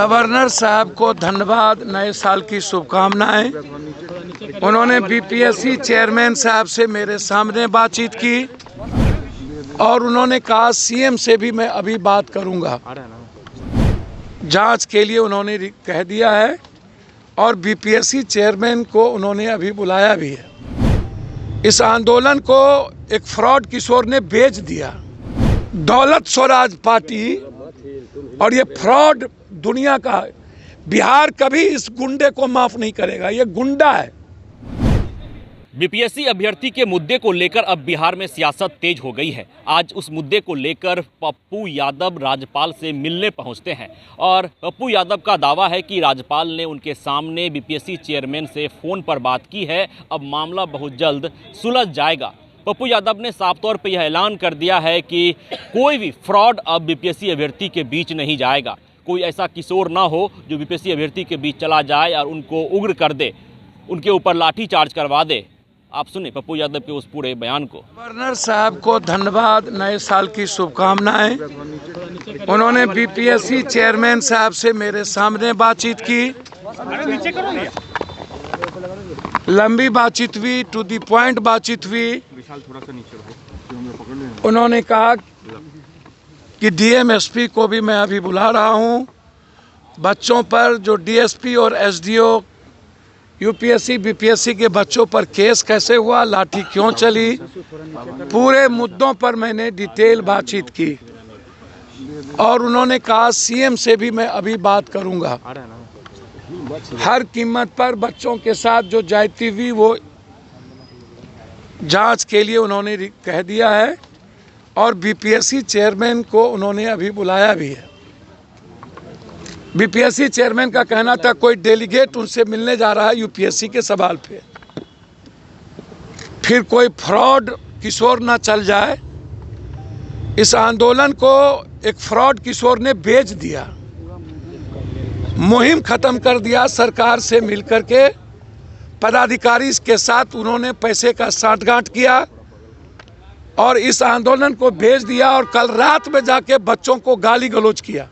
Governor साहब को धन्यवाद, नए साल की शुभकामनाएं। उन्होंने बीपीएससी चेयरमैन साहब से मेरे सामने बातचीत की और उन्होंने कहा सीएम से भी मैं अभी बात करूंगा। जांच के लिए उन्होंने कह दिया है और बीपीएससी चेयरमैन को उन्होंने अभी बुलाया भी है। इस आंदोलन को एक फ्रॉड किशोर ने बेच दिया, दौलत स्वराज पार्टी, और ये फ्रॉड दुनिया का है। बिहार कभी इस गुंडे को माफ नहीं करेगा, ये गुंडा है। बीपीएससी अभ्यर्थी के मुद्दे को लेकर अब बिहार में सियासत तेज हो गई है। आज उस मुद्दे को लेकर पप्पू यादव राज्यपाल से मिलने पहुंचते हैं और पप्पू यादव का दावा है कि राज्यपाल ने उनके सामने बीपीएससी चेयरमैन से फ़ोन पर बात की है। अब मामला बहुत जल्द सुलझ जाएगा। पप्पू यादव ने साफ तौर पर यह ऐलान कर दिया है कि कोई भी फ्रॉड अब बीपीएससी अभ्यर्थी के बीच नहीं जाएगा। कोई ऐसा किशोर ना हो जो बीपीएससी अभ्यर्थी के बीच चला जाए और उनको उग्र कर दे, उनके ऊपर लाठी चार्ज करवा दे। आप सुने पप्पू यादव के उस पूरे बयान को। गवर्नर साहब को धन्यवाद, नए साल की शुभकामनाएं। उन्होंने बीपीएससी चेयरमैन साहब से मेरे सामने बातचीत की, लंबी बातचीत हुई, टू द पॉइंट बातचीत हुई। उन्होंने कहा कि डीएम-एसपी को भी मैं अभी बुला रहा हूं। बच्चों पर जो डीएसपी और एसडीओ यूपीएससी बीपीएससी के बच्चों पर केस कैसे हुआ, लाठी क्यों चली, पूरे मुद्दों पर मैंने डिटेल बातचीत की और उन्होंने कहा सीएम से भी मैं अभी बात करूंगा। हर कीमत पर बच्चों के साथ जो ज्यादती हुई वो जांच के लिए उन्होंने कह दिया है और बीपीएससी चेयरमैन को उन्होंने अभी बुलाया भी है। बीपीएससी चेयरमैन का कहना था कोई डेलीगेट उनसे मिलने जा रहा है यूपीएससी के सवाल पे, फिर कोई फ्रॉड किशोर ना चल जाए। इस आंदोलन को एक फ्रॉड किशोर ने बेच दिया, मुहिम खत्म कर दिया। सरकार से मिलकर के पदाधिकारी के साथ उन्होंने पैसे का साठगांठ किया और इस आंदोलन को भेज दिया और कल रात में जाके बच्चों को गाली गलौज किया,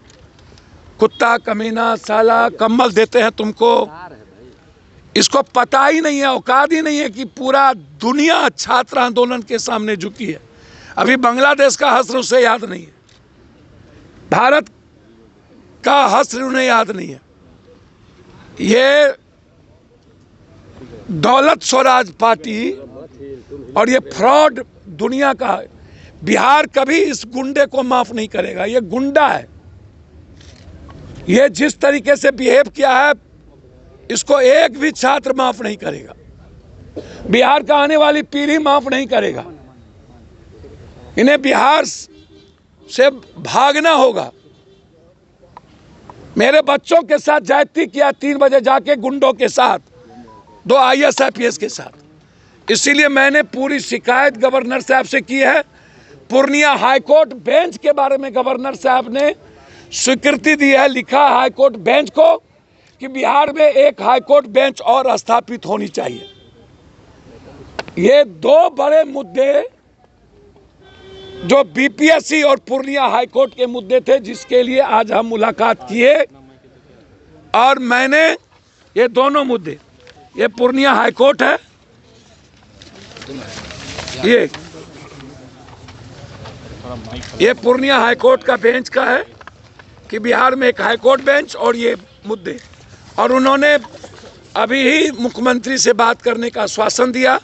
कुत्ता, कमीना, साला, कम्बल देते हैं तुमको। इसको पता ही नहीं है, औकात ही नहीं है कि पूरा दुनिया छात्र आंदोलन के सामने झुकी है। अभी बांग्लादेश का हश्र उसे याद नहीं है, भारत का हश्र उन्हें याद नहीं है। ये दौलत स्वराज पार्टी और ये फ्रॉड दुनिया का है। बिहार कभी इस गुंडे को माफ नहीं करेगा, ये गुंडा है। ये जिस तरीके से बिहेव किया है इसको एक भी छात्र माफ नहीं करेगा, बिहार का आने वाली पीढ़ी माफ नहीं करेगा। इन्हें बिहार से भागना होगा। मेरे बच्चों के साथ ज्यादती किया 3 बजे जाके गुंडों के साथ, 2 IAS IPS के साथ। इसीलिए मैंने पूरी शिकायत गवर्नर साहब से की है। पूर्णिया हाईकोर्ट बेंच के बारे में गवर्नर साहब ने स्वीकृति दी है, लिखा हाईकोर्ट बेंच को कि बिहार में एक हाईकोर्ट बेंच और स्थापित होनी चाहिए। ये 2 बड़े मुद्दे जो बीपीएससी और पूर्णिया हाईकोर्ट के मुद्दे थे, जिसके लिए आज हम मुलाकात किए। और मैंने ये दोनों मुद्दे, ये पूर्णिया हाईकोर्ट है, ये पूर्णिया हाईकोर्ट का बेंच का है कि बिहार में एक हाईकोर्ट बेंच और ये मुद्दे, और उन्होंने अभी ही मुख्यमंत्री से बात करने का आश्वासन दिया।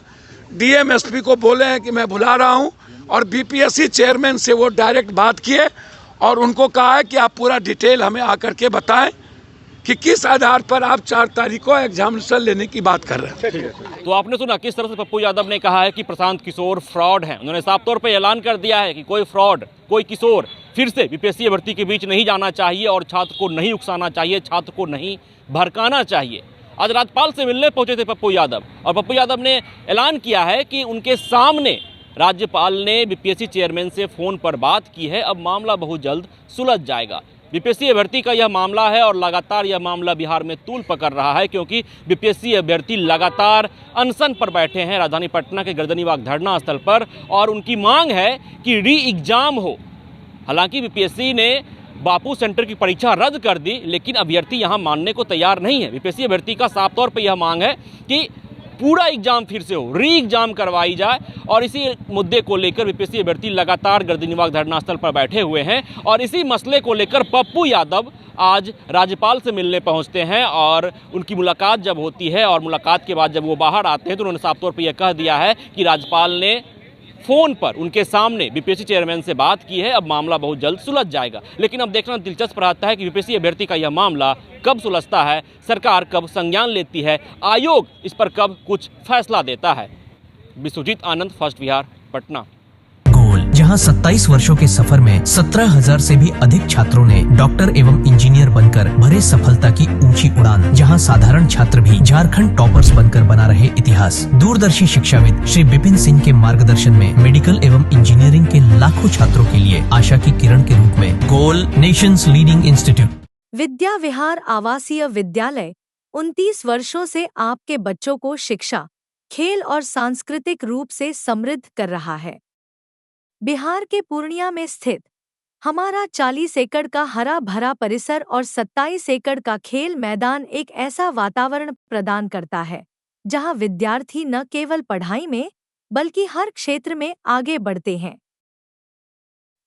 डीएम-एसपी को बोले हैं कि मैं बुला रहा हूं और बीपीएससी चेयरमैन से वो डायरेक्ट बात किए और उनको कहा है कि आप पूरा डिटेल हमें आकर के बताएं कि किस आधार पर आप 4 तारीख को एग्जामिनेशन लेने की बात कर रहे हैं। तो आपने सुना किस तरह से पप्पू यादव ने कहा है कि प्रशांत किशोर फ्रॉड हैं। उन्होंने साफ तौर पर ऐलान कर दिया है कि कोई फ्रॉड, कोई किशोर फिर से बीपीएससी भर्ती के बीच नहीं जाना चाहिए और छात्र को नहीं उकसाना चाहिए, छात्र को नहीं भड़काना चाहिए। आज राज्यपाल से मिलने पहुंचे थे पप्पू यादव और पप्पू यादव ने ऐलान किया है कि उनके सामने राज्यपाल ने बीपीएससी चेयरमैन से फ़ोन पर बात की है। अब मामला बहुत जल्द सुलझ जाएगा। बीपीएससी अभ्यर्थी का यह मामला है और लगातार यह मामला बिहार में तूल पकड़ रहा है, क्योंकि बीपीएससी अभ्यर्थी लगातार अनशन पर बैठे हैं राजधानी पटना के गर्दनीबाग धरना स्थल पर और उनकी मांग है कि री एग्जाम हो। हालांकि बीपीएससी ने बापू सेंटर की परीक्षा रद्द कर दी, लेकिन अभ्यर्थी यहाँ मानने को तैयार नहीं है। बीपीएससी अभ्यर्थी का साफ तौर पर यह मांग है कि पूरा एग्जाम फिर से हो, री एग्जाम करवाई जाए। और इसी मुद्दे को लेकर बीपीएससी अभ्यर्थी लगातार गर्दनीबाग धरना स्थल पर बैठे हुए हैं। और इसी मसले को लेकर पप्पू यादव आज राज्यपाल से मिलने पहुंचते हैं और उनकी मुलाकात जब होती है और मुलाकात के बाद जब वो बाहर आते हैं तो उन्होंने साफ तौर पर यह कह दिया है कि राज्यपाल ने फ़ोन पर उनके सामने बीपीएससी चेयरमैन से बात की है, अब मामला बहुत जल्द सुलझ जाएगा। लेकिन अब देखना दिलचस्प रहता है कि बीपीएससी अभ्यर्थी का यह मामला कब सुलझता है, सरकार कब संज्ञान लेती है, आयोग इस पर कब कुछ फैसला देता है। विश्वजीत आनंद, फर्स्ट बिहार, पटना। जहां 27 वर्षों के सफर में 17,000 से भी अधिक छात्रों ने डॉक्टर एवं इंजीनियर बनकर भरे सफलता की ऊंची उड़ान। जहां साधारण छात्र भी झारखंड टॉपर्स बनकर बना रहे इतिहास। दूरदर्शी शिक्षाविद श्री विपिन सिंह के मार्गदर्शन में मेडिकल एवं इंजीनियरिंग के लाखों छात्रों के लिए आशा की किरण के रूप में गोल, Nations leading institute. Vidya Vihar आवासीय विद्यालय 29 वर्षों से आपके बच्चों को शिक्षा, खेल और सांस्कृतिक रूप से समृद्ध कर रहा है। बिहार के पूर्णिया में स्थित हमारा 40 एकड़ का हरा भरा परिसर और 27 एकड़ का खेल मैदान एक ऐसा वातावरण प्रदान करता है जहां विद्यार्थी न केवल पढ़ाई में बल्कि हर क्षेत्र में आगे बढ़ते हैं।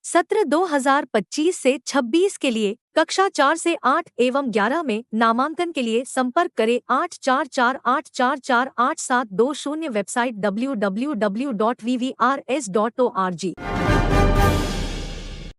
सत्र 2025 से 26 के लिए कक्षा 4 से 8 एवं 11 में नामांकन के लिए संपर्क करें 8448448720। Website www.vvrs.org।